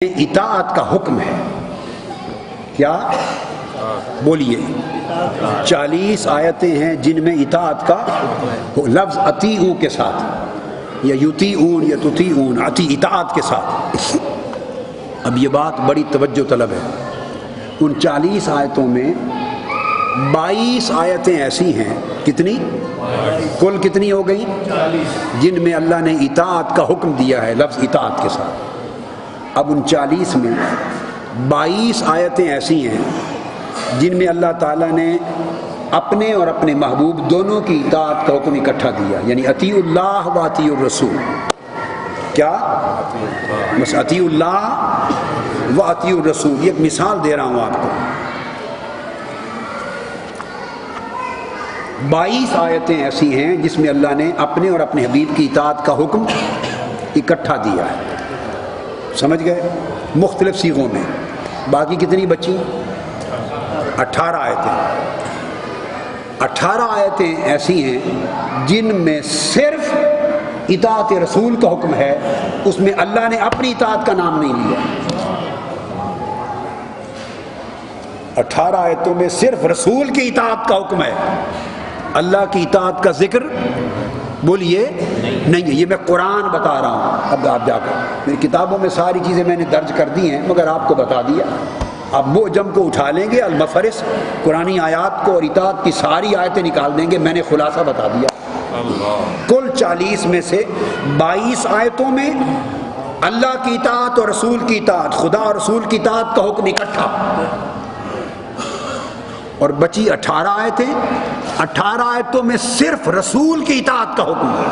اطاعت کا حکم ہے. کیا بولیے؟ 40 آیتیں ہیں جن میں اطاعت کا لفظ اطیعوا کے ساتھ یا یطیعون یا تطیعون اطاعت کے ساتھ. اب یہ بات بڑی توجہ طلب ہے. ان 40 آیتوں میں 22 آیتیں ایسی ہیں. کتنی؟ کل کتنی ہو گئی؟ 40 جن میں اللہ نے اطاعت کا حکم دیا ہے لفظ اطاعت کے ساتھ. اب ان 40 میں 22 آیتیں ایسی ہیں جن میں اللہ تعالیٰ نے اپنے اور اپنے محبوب دونوں کی اطاعت کا حکم اکٹھا دیا. یعنی اطیعوا اللہ و اطیعوا الرسول. کیا؟ بس اطیعوا اللہ و اطیعوا الرسول. یہ ایک مثال دے رہا ہوں آپ کو. 22 آیتیں ایسی ہیں جس میں اللہ نے اپنے اور اپنے حبیب کی اطاعت کا حکم اکٹھا دیا ہے. سمجھ گئے؟ مختلف صیغوں میں. باقی کتنی بچی؟ 18 آیتیں. 18 آیتیں ایسی ہیں جن میں صرف اطاعت رسول کا حکم ہے. اس میں اللہ نے اپنی اطاعت کا نام نہیں لیا. 18 آیتوں میں صرف رسول کی اطاعت کا حکم ہے. اللہ کی اطاعت کا ذکر بولیے نہیں ہے. یہ میں قرآن بتا رہا ہوں. اب آپ جا کر میری کتابوں میں ساری چیزیں میں نے درج کر دی ہیں مگر آپ کو بتا دیا. اب وہ جم کو اٹھا لیں گے المفرس قرآنی آیات کو اور اطاعت کی ساری آیتیں نکال دیں گے. میں نے خلاصہ بتا دیا. کل 40 میں سے 22 آیتوں میں اللہ کی اطاعت اور رسول کی اطاعت خدا اور رسول کی اطاعت کا حکم اکٹھا. اور بچی 18 آیتیں. 18 آیتوں میں صرف رسول کی اطاعت کا حکم ہے.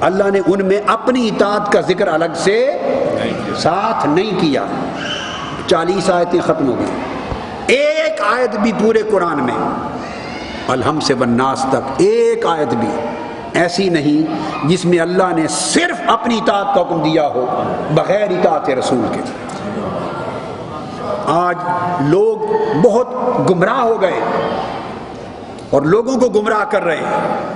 اللہ نے ان میں اپنی اطاعت کا ذکر الگ سے ساتھ نہیں کیا. 40 آیتیں ختم ہو گئی. ایک آیت بھی پورے قرآن میں الحم سے والناس تک ایک آیت بھی ایسی نہیں جس میں اللہ نے صرف اپنی اطاعت کا حکم دیا ہو بغیر اطاعت رسول کے. آج لوگ بہت گمراہ ہو گئے اور لوگوں کو گمراہ کر رہے ہیں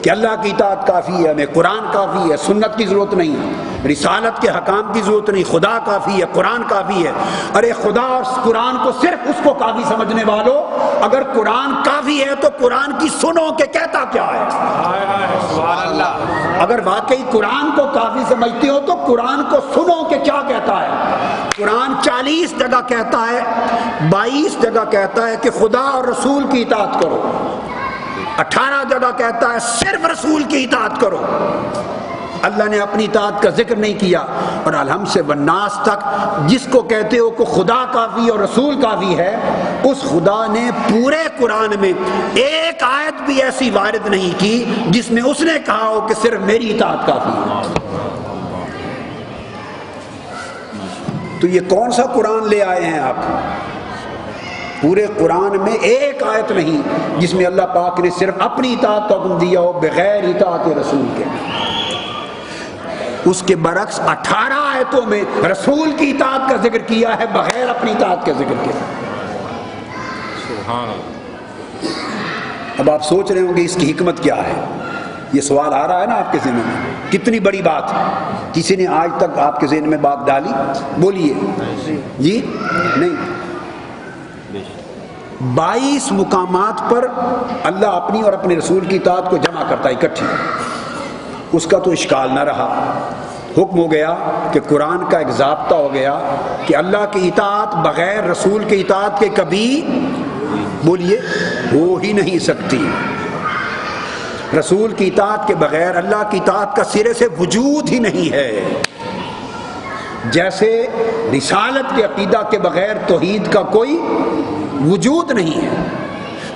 کہ اللہ کی اطاعت کافی ہے, ہمیں قرآن کافی ہے, سنت کی ضرورت نہیں, رسالت کے حکام کی ضرورت نہیں, خدا کافی ہے, قرآن کافی ہے. ارے خدا اور قرآن کو صرف اس کو کافی سمجھنے والوں, اگر قرآن کافی ہے تو قرآن کی سنو کہ کہتا کیا ہے. سبحان اللہ. اگر واقعی قرآن کو کافی سمجھتے ہو تو قرآن کو سنو کہ کیا کہتا ہے. قرآن 40 جگہ کہتا ہے, 22 جگہ کہتا ہے کہ خدا اور رسول کی اطاعت کرو. 18 جگہ کہتا ہے صرف رسول کی اطاعت کرو. اللہ نے اپنی اطاعت کا ذکر نہیں کیا. اور الحم سے والناس تک جس کو کہتے ہو کہ خدا کافی اور رسول کافی ہے, اس خدا نے پورے قرآن میں ایک آیت بھی ایسی وارد نہیں کی جس میں اس نے کہا ہو کہ صرف میری اطاعت کافی ہے. تو یہ کون سا قرآن لے آئے ہیں آپ؟ پورے قرآن میں ایک آیت نہیں جس میں اللہ پاک نے صرف اپنی اطاعت کا حکم دیا ہو بغیر اطاعت رسول کے. اس کے برعکس 18 آیتوں میں رسول کی اطاعت کا ذکر کیا ہے بغیر اپنی اطاعت کے ذکر کے. سبحان اللہ. اب آپ سوچ رہے ہوں گے اس کی حکمت کیا ہے. یہ سوال آ رہا ہے نا آپ کے ذہن میں, کتنی بڑی بات ہے. کسی نے آج تک آپ کے ذہن میں بات ڈالی؟ بولیے جی نہیں. 22 مقامات پر اللہ اپنی اور اپنے رسول کی اطاعت کو جمع کرتا ہے اکٹھی. اس کا تو اشکال نہ رہا. حکم ہو گیا کہ قرآن کا ایک ضابطہ ہو گیا کہ اللہ کی اطاعت بغیر رسول کی اطاعت کے کبھی بولیے ہو ہی نہیں سکتی. رسول کی اطاعت کے بغیر اللہ کی اطاعت کا سرے سے وجود ہی نہیں ہے. جیسے رسالت کے عقیدہ کے بغیر توحید کا کوئی وجود نہیں ہے.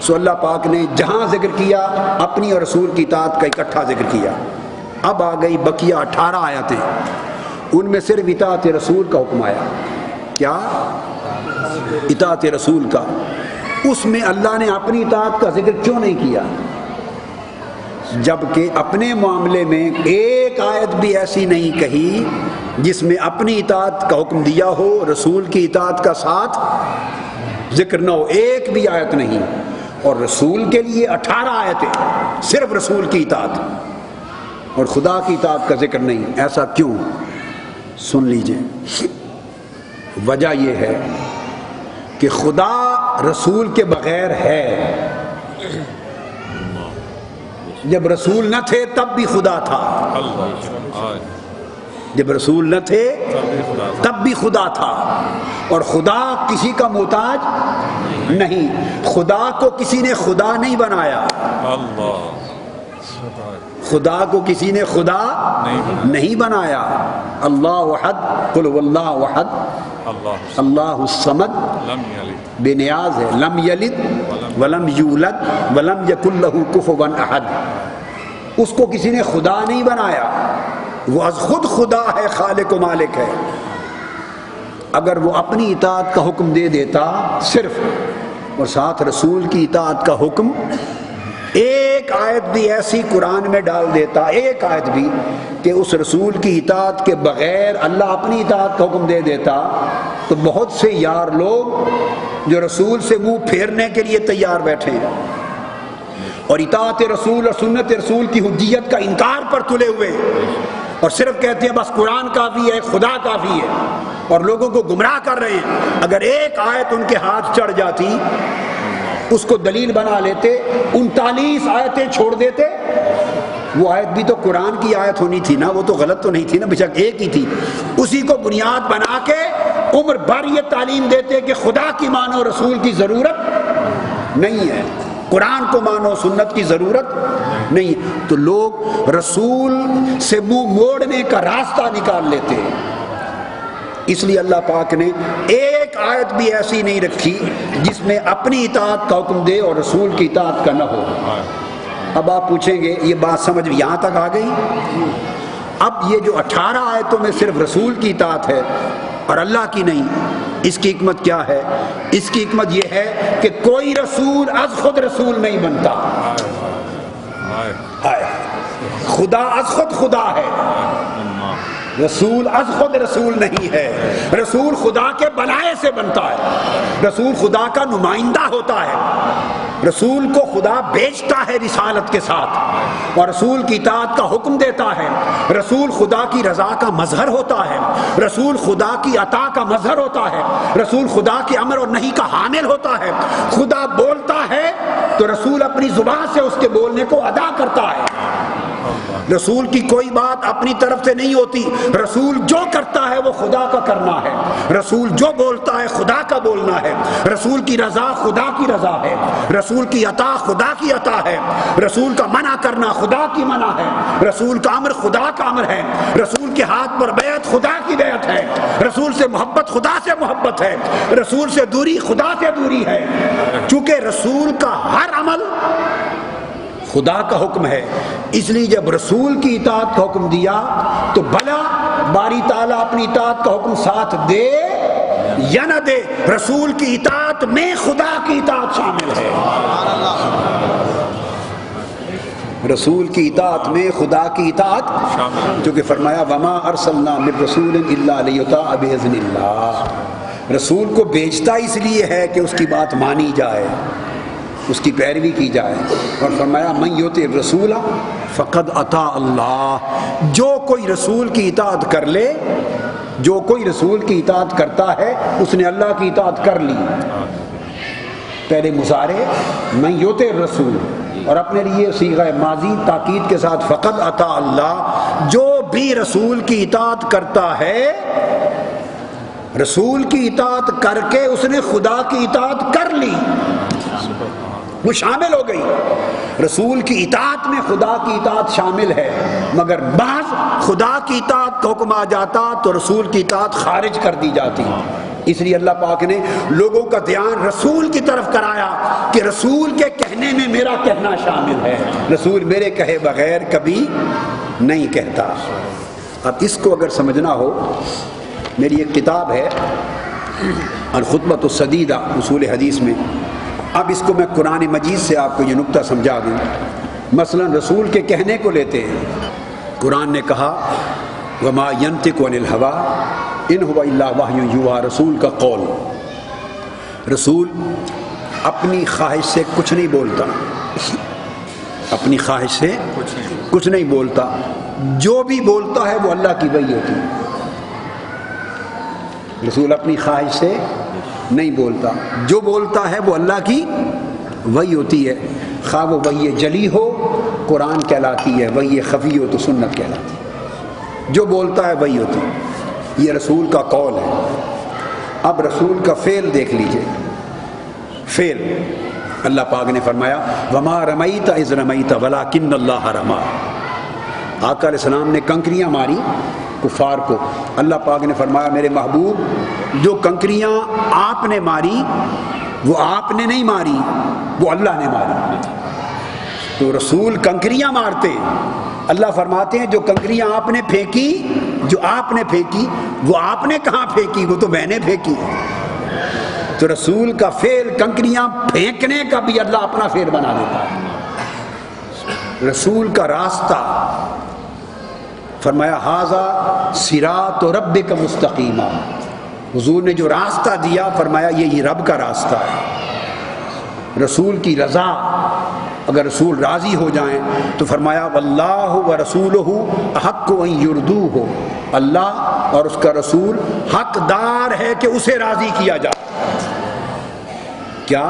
سو اللہ پاک نے جہاں ذکر کیا اپنی اور رسول کی اطاعت کا اکٹھا ذکر کیا. اب آ گئی بقیہ 18 آیتیں. ان میں صرف اطاعت رسول کا حکم آیا. کیا؟ اطاعت رسول کا. اس میں اللہ نے اپنی اطاعت کا ذکر کیوں نہیں کیا؟ جبکہ اپنے معاملے میں ایک آیت بھی ایسی نہیں کہی جس میں اپنی اطاعت کا حکم دیا ہو رسول کی اطاعت کا ساتھ ذکر نہ ہو. ایک بھی آیت نہیں. اور رسول کے لیے 18 آیتیں صرف رسول کی اطاعت اور خدا کی اطاعت کا ذکر نہیں. ایسا کیوں؟ سن لیجئے، وجہ یہ ہے کہ خدا رسول کے بغیر ہے۔ جب رسول نہ تھے تب بھی خدا تھا، جب رسول نہ تھے تب بھی خدا تھا، اور خدا کسی کا محتاج نہیں، خدا کو کسی نے خدا نہیں بنایا، خدا کو کسی نے خدا نہیں بنایا۔ اللہ احد، قل هو اللہ احد، اللہ الصمد، بے نیاز ہے، لم یلد ولم یولد ولم یکن لہ کفوا احد، اس کو کسی نے خدا نہیں بنایا، وہ از خود خدا ہے، خالق و مالک ہے۔ اگر وہ اپنی اطاعت کا حکم دے دیتا صرف، اور ساتھ رسول کی اطاعت کا حکم، ایک آیت بھی ایسی قرآن میں ڈال دیتا، ایک آیت بھی، کہ اس رسول کی اطاعت کے بغیر اللہ اپنی اطاعت کا حکم دے دیتا، تو بہت سے یار لوگ جو رسول سے منہ پھیرنے کے لیے تیار بیٹھے ہیں اور اطاعت رسول اور سنت رسول کی حجیت کا انکار پر تلے ہوئے، اور صرف کہتے ہیں بس قرآن کافی ہے، خدا کافی ہے، اور لوگوں کو گمراہ کر رہے ہیں۔ اگر ایک آیت ان کے ہاتھ چڑھ جاتی، اس کو دلیل بنا لیتے، 39 آیتیں چھوڑ دیتے، وہ آیت بھی تو قرآن کی آیت ہونی تھی نا، وہ تو غلط تو نہیں تھی نا، بے شک ایک ہی تھی، اسی کو بنیاد بنا کے عمر بھر یہ تعلیم دیتے کہ خدا کی مانو، رسول کی ضرورت نہیں ہے، قرآن کو مانو، سنت کی ضرورت نہیں۔ تو لوگ رسول سے منہ موڑنے کا راستہ نکال لیتے ہیں، اس لیے اللہ پاک نے ایک آیت بھی ایسی نہیں رکھی جس میں اپنی اطاعت کا حکم دے اور رسول کی اطاعت کا نہ ہو۔ اب آپ پوچھیں گے یہ بات سمجھ یہاں تک آ گئی؟ اب یہ جو 18 آیتوں میں صرف رسول کی اطاعت ہے اور اللہ کی نہیں، اس کی حکمت کیا ہے؟ اس کی حکمت یہ ہے کہ کوئی رسول از خود رسول نہیں بنتا، خدا از خود خدا ہے، رسول از خود رسول نہیں ہے، رسول خدا کے بلائے سے بنتا ہے، رسول خدا کا نمائندہ ہوتا ہے، رسول کو خدا بھیجتا ہے رسالت کے ساتھ اور رسول کی اطاعت کا حکم دیتا ہے، رسول خدا کی رضا کا مظہر ہوتا ہے، رسول خدا کی عطا کا مظہر ہوتا ہے، رسول خدا کے امر اور نہی کا حامل ہوتا ہے، خدا بولتا ہے تو رسول اپنی زبان سے اس کے بولنے کو ادا کرتا ہے، رسول کی کوئی بات اپنی طرف سے نہیں ہوتی، رسول جو کرتا ہے وہ خدا کا کرنا ہے، رسول جو بولتا ہے خدا کا بولنا ہے، رسول کی رضا خدا کی رضا ہے، رسول کی عطا خدا کی عطا ہے، رسول کا منع کرنا خدا کی منع ہے، رسول کا امر خدا کا امر ہے، رسول کے ہاتھ پر بیعت خدا کی بیعت ہے، رسول سے محبت خدا سے محبت ہے، رسول سے دوری خدا سے دوری ہے، چونکہ رسول کا ہر عمل خدا کا حکم ہے، اس لیے جب رسول کی اطاعت کا حکم دیا تو بھلا باری تعالیٰ اپنی اطاعت کا حکم ساتھ دے یا نہ دے، رسول کی اطاعت میں خدا کی اطاعت شامل ہے، رسول کی اطاعت میں خدا کی اطاعت، چونکہ فرمایا وما ارسلنا من رسول الا لیطاع باذن اللہ، رسول کو بھیجتا اس لیے ہے کہ اس کی بات مانی جائے، اس کی پیروی کی جائے، اور فرمایا من یطع الرسول فقد اطاع اللہ، جو کوئی رسول کی اطاعت کر لے، جو کوئی رسول کی اطاعت کرتا ہے اس نے اللہ کی اطاعت کر لی، پہلے مضارع من یطع الرسول اور اپنے لیے صیغہ ماضی تاکید کے ساتھ فقد اطاع اللہ، جو بھی رسول کی اطاعت کرتا ہے، رسول کی اطاعت کر کے اس نے خدا کی اطاعت کر لی، وہ شامل ہو گئی، رسول کی اطاعت میں خدا کی اطاعت شامل ہے، مگر بعض خدا کی اطاعت کا حکم آ جاتا تو رسول کی اطاعت خارج کر دی جاتی، اس لیے اللہ پاک نے لوگوں کا دھیان رسول کی طرف کرایا کہ رسول کے کہنے میں میرا کہنا شامل ہے، رسول میرے کہے بغیر کبھی نہیں کہتا۔ اب اس کو اگر سمجھنا ہو، میری ایک کتاب ہے الخطبۃ السدیدہ اصول حدیث میں، اب اس کو میں قرآن مجید سے آپ کو یہ نقطہ سمجھا دوں۔ مثلا رسول کے کہنے کو لیتے ہیں، قرآن نے کہا وما ينطق عن الهوى ان هو الا وحی یوحی، رسول کا قول، رسول اپنی خواہش سے کچھ نہیں بولتا، اپنی خواہش سے کچھ نہیں بولتا، جو بھی بولتا ہے وہ اللہ کی وحی ہوتی ہے، رسول اپنی خواہش سے نہیں بولتا، جو بولتا ہے وہ اللہ کی وحی ہوتی ہے، خواہ وہ وحی جلی ہو قرآن کہلاتی ہے، وحی خفی ہو تو سنت کہلاتی ہے، جو بولتا ہے وحی ہوتی ہے۔ یہ رسول کا قول ہے۔ اب رسول کا فعل دیکھ لیجئے، فعل اللہ پاک نے فرمایا وما رمیت اذ رمیت ولکن اللہ رمی۔ آقا علیہ السلام نے کنکریاں ماری کفار کو، اللہ پاک نے فرمایا میرے محبوب جو کنکریاں آپ نے ماری وہ آپ نے نہیں ماری، وہ اللہ نے ماری۔ تو رسول کنکریاں مارتے، اللہ فرماتے ہیں جو کنکریاں آپ نے پھینکی، جو آپ نے پھینکی وہ آپ نے کہاں پھینکی، وہ تو میں نے پھینکی۔ تو رسول کا فعل کنکریاں پھینکنے کا بھی اللہ اپنا فعل بنا دیتا ہے۔ رسول کا راستہ فرمایا ھذا صراط ربک مستقیما، حضور نے جو راستہ دیا فرمایا یہ رب کا راستہ ہے۔ رسول کی رضا، اگر رسول راضی ہو جائیں تو فرمایا واللہ ورسولہ احق ان یردوہ، اللہ اور اس کا رسول حقدار ہے کہ اسے راضی کیا جائے۔ کیا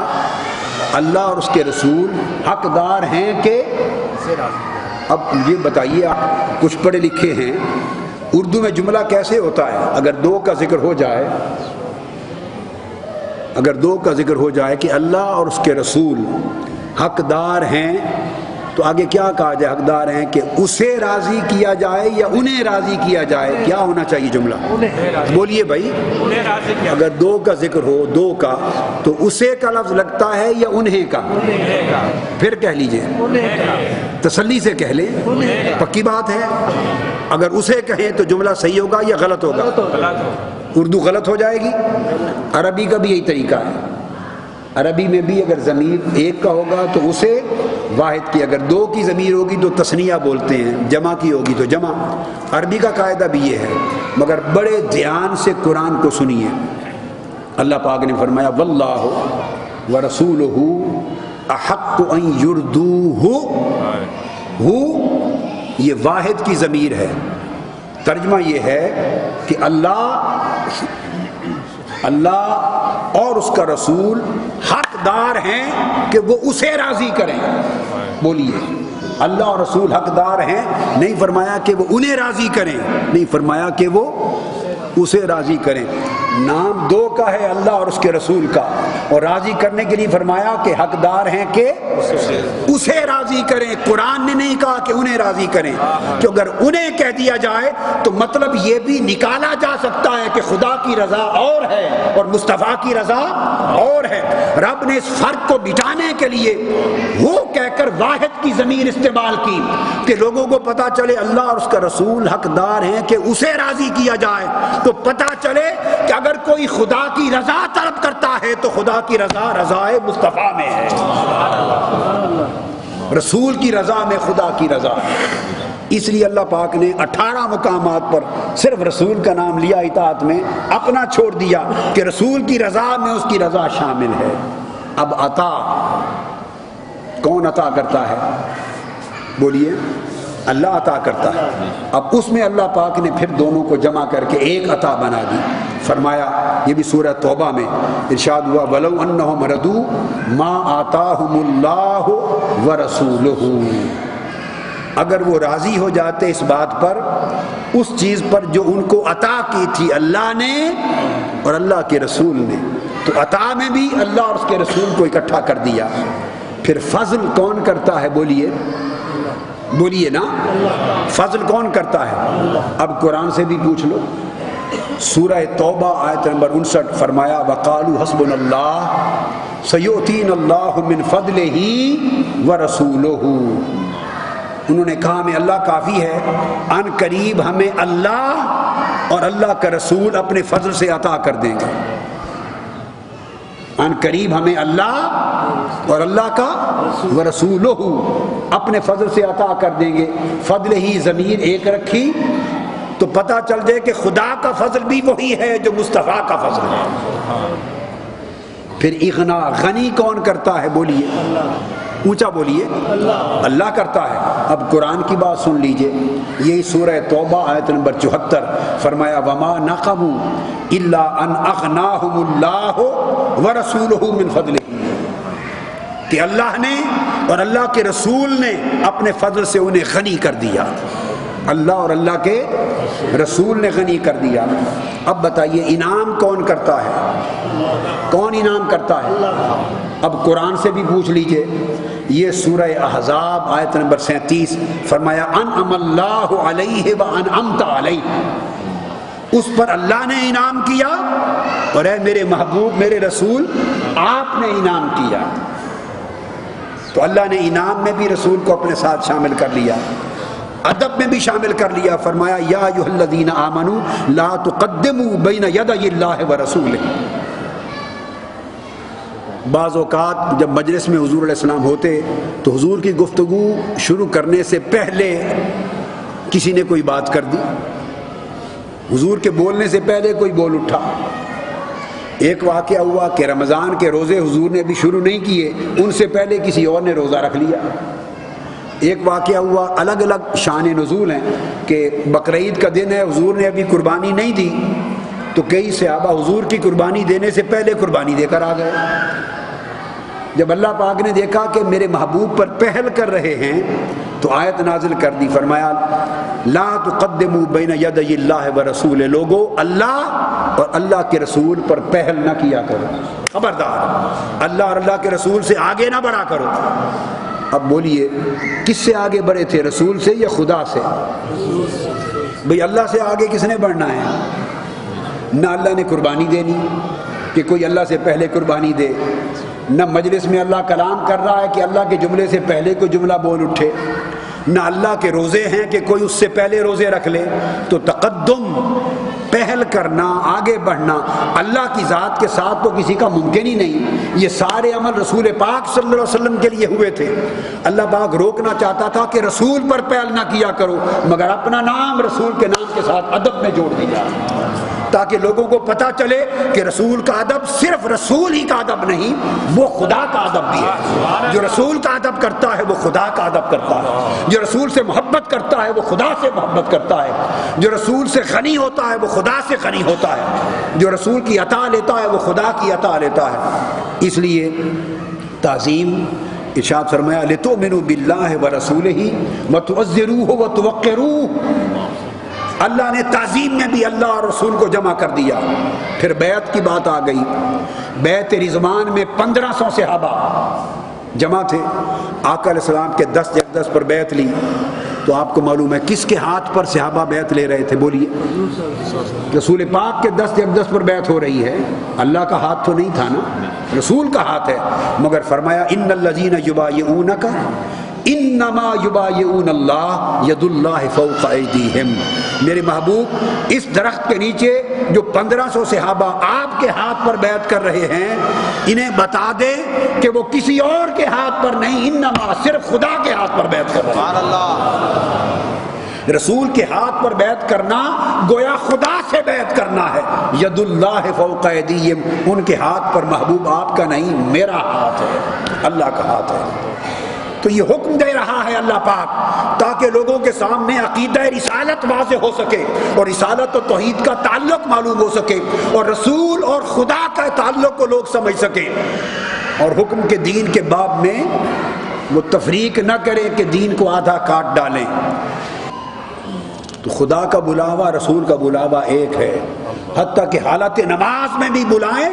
اللہ اور اس کے رسول حقدار ہیں کہ اسے راضی؟ اب یہ بتائیے، آپ کچھ پڑھے لکھے ہیں، اردو میں جملہ کیسے ہوتا ہے؟ اگر دو کا ذکر ہو جائے، اگر دو کا ذکر ہو جائے کہ اللہ اور اس کے رسول حقدار ہیں تو آگے کیا کہا جائے؟ حقدار ہیں کہ اسے راضی کیا جائے یا انہیں راضی کیا جائے؟ کیا ہونا چاہیے جملہ؟ بولیے بھائی، اگر دو کا ذکر ہو، دو کا، تو اسے کا لفظ لگتا ہے یا انہیں کا؟ پھر کہہ لیجئے، تسلی سے کہہ لیں، پکی بات ہے۔ اگر اسے کہیں تو جملہ صحیح ہوگا یا غلط ہوگا؟ اردو غلط ہو جائے گی۔ عربی کا بھی یہی طریقہ ہے، عربی میں بھی اگر ضمیر ایک کا ہوگا تو اسے واحد کی، اگر دو کی ضمیر ہوگی تو تثنیہ بولتے ہیں، جمع کی ہوگی تو جمع۔ عربی کا قاعدہ بھی یہ ہے، مگر بڑے دھیان سے قرآن کو سنیے۔ اللہ پاک نے فرمایا واللہ ورسولہ احق ان یردوہ، ہو یہ واحد کی ضمیر ہے، ترجمہ یہ ہے کہ اللہ اور اس کا رسول حقدار ہیں کہ وہ اسے راضی کریں۔ بولیے، اللہ اور رسول حقدار ہیں، نہیں فرمایا کہ وہ انہیں راضی کریں، نہیں فرمایا کہ وہ اسے راضی کریں۔ نام دو کا ہے اللہ اور اس کے رسول کا، اور راضی کرنے کے لیے فرمایا کہ حقدار ہیں کہ اسے راضی کریں۔ قرآن نے نہیں کہا کہ انہیں راضی کریں، کہ اگر انہیں کہہ دیا جائے تو مطلب یہ بھی نکالا جا سکتا ہے کہ خدا کی رضا اور ہے اور مصطفیٰ کی رضا اور ہے۔ رب نے اس فرق کو مٹانے کے لیے وہ کہہ کر واحد کی ضمیر استعمال کی کہ لوگوں کو پتا چلے اللہ اور اس کا رسول حقدار ہیں کہ اسے راضی کیا جائے، تو پتا چلے کہ اگر کوئی خدا کی رضا طلب کرتا ہے تو خدا کی رضا رضائے مصطفیٰ میں ہے، رسول کی رضا میں خدا کی رضا ہے۔ اس لیے اللہ پاک نے 18 مقامات پر صرف رسول کا نام لیا اطاعت میں، اپنا چھوڑ دیا کہ رسول کی رضا میں اس کی رضا شامل ہے۔ اب عطا کون عطا کرتا ہے؟ بولیے، اللہ عطا کرتا ہے۔ اب اس میں اللہ پاک نے پھر دونوں کو جمع کر کے ایک عطا بنا دی۔ فرمایا، یہ بھی سورہ توبہ میں ارشاد ہوا وَلَوْ أَنَّهُمْ رَضُوا مَا آتَاهُمُ اللَّهُ وَرَسُولُهُ، اگر وہ راضی ہو جاتے اس بات پر، اس چیز پر جو ان کو عطا کی تھی اللہ نے اور اللہ کے رسول نے، تو عطا میں بھی اللہ اور اس کے رسول کو اکٹھا کر دیا۔ پھر فضل کون کرتا ہے؟ بولیے نا، فضل کون کرتا ہے؟ اب قرآن سے بھی پوچھ لو، سورہ توبہ آیت نمبر 59 فرمایا وَقَالُوا حَسْبُنَا اللَّهُ سَيُؤْتِينَا اللَّهُ مِنْ فَضْلِهِ وَرَسُولُهُ، انہوں نے کہا ہمیں اللہ کافی ہے، ان قریب ہمیں اللہ اور اللہ کا رسول اپنے فضل سے عطا کر دیں گے۔ ان قریب ہمیں اللہ اور اللہ کا ورسولہ اپنے فضل سے عطا کر دیں گے۔ فضل ہی ضمیر ایک رکھی تو پتہ چل جائے کہ خدا کا فضل بھی وہی ہے جو مصطفیٰ کا فضل ہے۔ پھر اغنا غنی کون کرتا ہے؟ بولیے، اونچا بولیے، اللہ کرتا ہے۔ اب قرآن کی بات سن لیجئے، یہی سورہ توبہ آیت نمبر 74 فرمایا وَمَا نَقَمُوا الا ان اغناہم اللہ ورسولہ من فضلہ، کہ اللہ نے اور اللہ کے رسول نے اپنے فضل سے انہیں غنی کر دیا، اللہ اور اللہ کے رسول نے غنی کر دیا۔ اب بتائیے انعام کون کرتا ہے؟ کون انعام کرتا ہے؟ اب قرآن سے بھی پوچھ لیجئے، یہ سورہ احزاب آیت نمبر 37 فرمایا انعم اللہ علیہ وانعمت علیہ، اس پر اللہ نے انعام کیا اور اے میرے محبوب میرے رسول آپ نے انعام کیا۔ تو اللہ نے انعام میں بھی رسول کو اپنے ساتھ شامل کر لیا، ادب میں بھی شامل کر لیا، فرمایا یا ایھا الذین آمنوا لا تقدموا بین یدی اللہ ورسولہ۔ بعض اوقات جب مجلس میں حضور علیہ السلام ہوتے تو حضور کی گفتگو شروع کرنے سے پہلے کسی نے کوئی بات کر دی، حضور کے بولنے سے پہلے کوئی بول اٹھا۔ ایک واقعہ ہوا کہ رمضان کے روزے حضور نے ابھی شروع نہیں کیے، ان سے پہلے کسی اور نے روزہ رکھ لیا۔ ایک واقعہ ہوا، الگ الگ شان نزول ہیں کہ بقرعید کا دن ہے، حضور نے ابھی قربانی نہیں دی تو کئی صحابہ حضور کی قربانی دینے سے پہلے قربانی دے کر آ گئے۔ جب اللہ پاک نے دیکھا کہ میرے محبوب پر پہل کر رہے ہیں تو آیت نازل کر دی، فرمایا لا تقدموا بین یدی اللہ ورسولہ، لوگو اللہ اور اللہ کے رسول پر پہل نہ کیا کرو، خبردار اللہ اور اللہ کے رسول سے آگے نہ بڑھا کرو۔ اب بولیے کس سے آگے بڑھے تھے، رسول سے یا خدا سے؟ بھئی اللہ سے آگے کس نے بڑھنا ہے؟ نہ اللہ نے قربانی دینی کہ کوئی اللہ سے پہلے قربانی دے، نہ مجلس میں اللہ کلام کر رہا ہے کہ اللہ کے جملے سے پہلے کوئی جملہ بول اٹھے، نہ اللہ کے روزے ہیں کہ کوئی اس سے پہلے روزے رکھ لے۔ تو تقدم، پہل کرنا، آگے بڑھنا اللہ کی ذات کے ساتھ تو کسی کا ممکن ہی نہیں۔ یہ سارے عمل رسول پاک صلی اللہ علیہ وسلم کے لیے ہوئے تھے۔ اللہ پاک روکنا چاہتا تھا کہ رسول پر پہل نہ کیا کرو، مگر اپنا نام رسول کے نام کے ساتھ ادب میں جوڑ دیا تاکہ لوگوں کو پتہ چلے کہ رسول کا ادب صرف رسول ہی کا ادب نہیں، وہ خدا کا ادب بھی ہے۔ جو رسول کا ادب کرتا ہے وہ خدا کا ادب کرتا ہے، جو رسول سے محبت کرتا ہے وہ خدا سے محبت کرتا ہے، جو رسول سے غنی ہوتا ہے وہ خدا سے غنی ہوتا ہے، جو رسول کی عطا لیتا ہے وہ خدا کی عطا لیتا ہے۔ اس لیے تعظیم، ارشاد فرمایا لتؤمنوا باللہ ورسولہ وتعزروہ وتوقروہ، اللہ نے تعظیم میں بھی اللہ اور رسول کو جمع کر دیا۔ پھر بیعت کی بات آ گئی، بیعت رضوان میں 1500 صحابہ جمع تھے، آقا علیہ السلام کے دست اقدس پر بیعت لی۔ تو آپ کو معلوم ہے کس کے ہاتھ پر صحابہ بیعت لے رہے تھے؟ بولیے، رسول پاک کے دست اقدس پر بیعت ہو رہی ہے، اللہ کا ہاتھ تو نہیں تھا نا، رسول کا ہاتھ ہے۔ مگر فرمایا ان الذین یبایعونک انما یبایعون اللہ ید اللہ فوق ایدیہم، میرے محبوب اس درخت کے نیچے جو 1500 صحابہ آپ کے ہاتھ پر بیعت کر رہے ہیں، انہیں بتا دیں کہ وہ کسی اور کے ہاتھ پر نہیں، انما صرف خدا کے ہاتھ پر بیعت کر رہے ہیں۔ سبحان اللہ، رسول کے ہاتھ پر بیعت کرنا گویا خدا سے بیعت کرنا ہے۔ ید اللہ فوق ایدیہم، ان کے ہاتھ پر محبوب آپ کا نہیں میرا ہاتھ ہے، اللہ کا ہاتھ ہے۔ تو یہ حکم دے رہا ہے اللہ پاک تاکہ لوگوں کے سامنے عقیدہ رسالت واضح ہو سکے اور رسالت و توحید کا تعلق معلوم ہو سکے اور رسول اور خدا کا تعلق کو لوگ سمجھ سکیں، اور حکم کے دین کے باب میں وہ تفریق نہ کریں کہ دین کو آدھا کاٹ ڈالیں۔ تو خدا کا بلاوا رسول کا بلاوا ایک ہے، حتیٰ کہ حالت نماز میں بھی بلائیں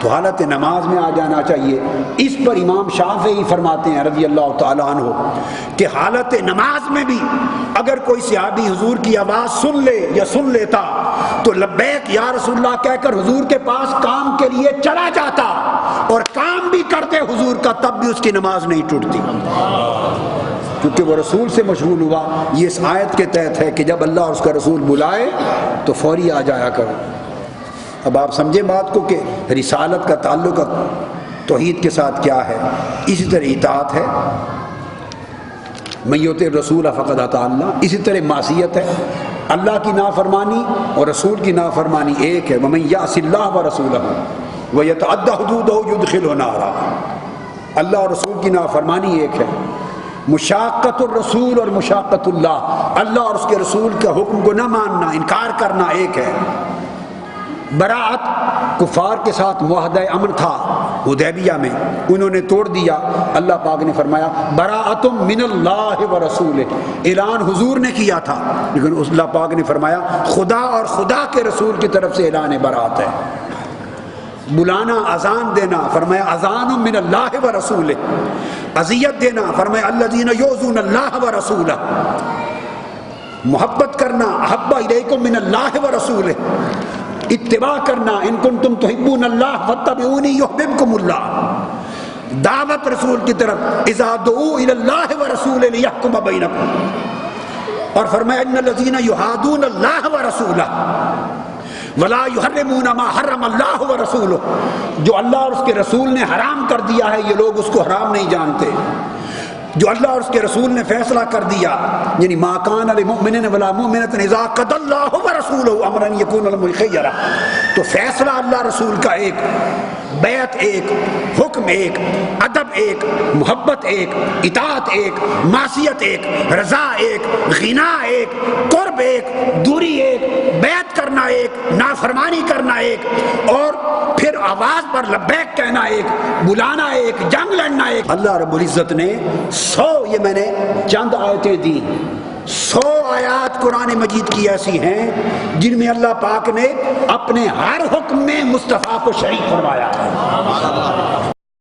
تو حالت نماز میں آ جانا چاہیے۔ اس پر امام شافعی فرماتے ہیں رضی اللہ تعالیٰ عنہ کہ حالت نماز میں بھی اگر کوئی صحابی حضور کی آواز سن لے یا سن لیتا تو لبیک یا رسول اللہ کہہ کر حضور کے پاس کام کے لیے چلا جاتا اور کام بھی کرتے حضور کا، تب بھی اس کی نماز نہیں ٹوٹتی، کیونکہ وہ رسول سے مشغول ہوا۔ یہ اس آیت کے تحت ہے کہ جب اللہ اور اس کا رسول بلائے تو فوری آ جایا کرو۔ اب آپ سمجھیں بات کو کہ رسالت کا تعلق توحید کے ساتھ کیا ہے۔ اسی طرح اطاعت ہے، من یطع الرسول فقد اطاع اللہ، اسی طرح معصیت ہے، اللہ کی نافرمانی اور رسول کی نافرمانی ایک ہے۔ ومن یعص اللہ ورسولہ ویتعدی حدودہ یدخلہ نارا، اللہ اور رسول کی نافرمانی ایک ہے۔ مشاقت الرسول اور مشاقت اللہ، اللہ اور اس کے رسول کا حکم کو نہ ماننا، انکار کرنا ایک ہے۔ براعت کفار کے ساتھ معاہدہ امن تھا حدیبیہ میں، انہوں نے توڑ دیا، اللہ پاک نے فرمایا براءۃ من اللہ و رسولہ، اعلان حضور نے کیا تھا لیکن اللہ پاک نے فرمایا خدا اور خدا کے رسول کی طرف سے اعلان براءت ہے۔ بلانا، اذان دینا، فرمایا اذان من اللہ و رسولہ، اذیت دینا، فرمایا الذین یؤذون اللہ و رسولہ، محبت کرنا احب الیکم من اللہ و رسولہ، اتباع کرنا ان کنتم تحبون اللہ فاتبعونی یحببکم اللہ، دعوت رسول کی طرف اذا دعوا الی اللہ ورسولہ لیحکم بینکم، اور فرمایا ان الذین یحادون اللہ ورسولہ ولا یحرمون ما حرم اللہ ورسولہ، جو اللہ اور اس کے رسول نے حرام کر دیا ہے یہ لوگ اس کو حرام نہیں جانتے، جو اللہ اور اس کے رسول نے فیصلہ کر دیا، یعنی ما کان للمؤمن ولا مؤمنۃ اذا قضى اللہ ورسولہ امرا یکون لهم الخیرہ، تو فیصلہ اللہ رسول کا ایک، بیعت ایک، حکم ایک، ادب ایک، محبت ایک، اطاعت ایک، معصیت ایک، رضا ایک، غنا ایک، قرب ایک، دوری ایک، بیعت کرنا ایک، نافرمانی کرنا ایک، اور پھر آواز پر لبیک کہنا ایک، بلانا ایک، جنگ لڑنا ایک۔ اللہ رب العزت نے 100، یہ میں نے چند آیتیں دی، 100 آیات قرآن مجید کی ایسی ہیں جن میں اللہ پاک نے اپنے ہر حکم میں مصطفیٰ کو شریک فرمایا ہے۔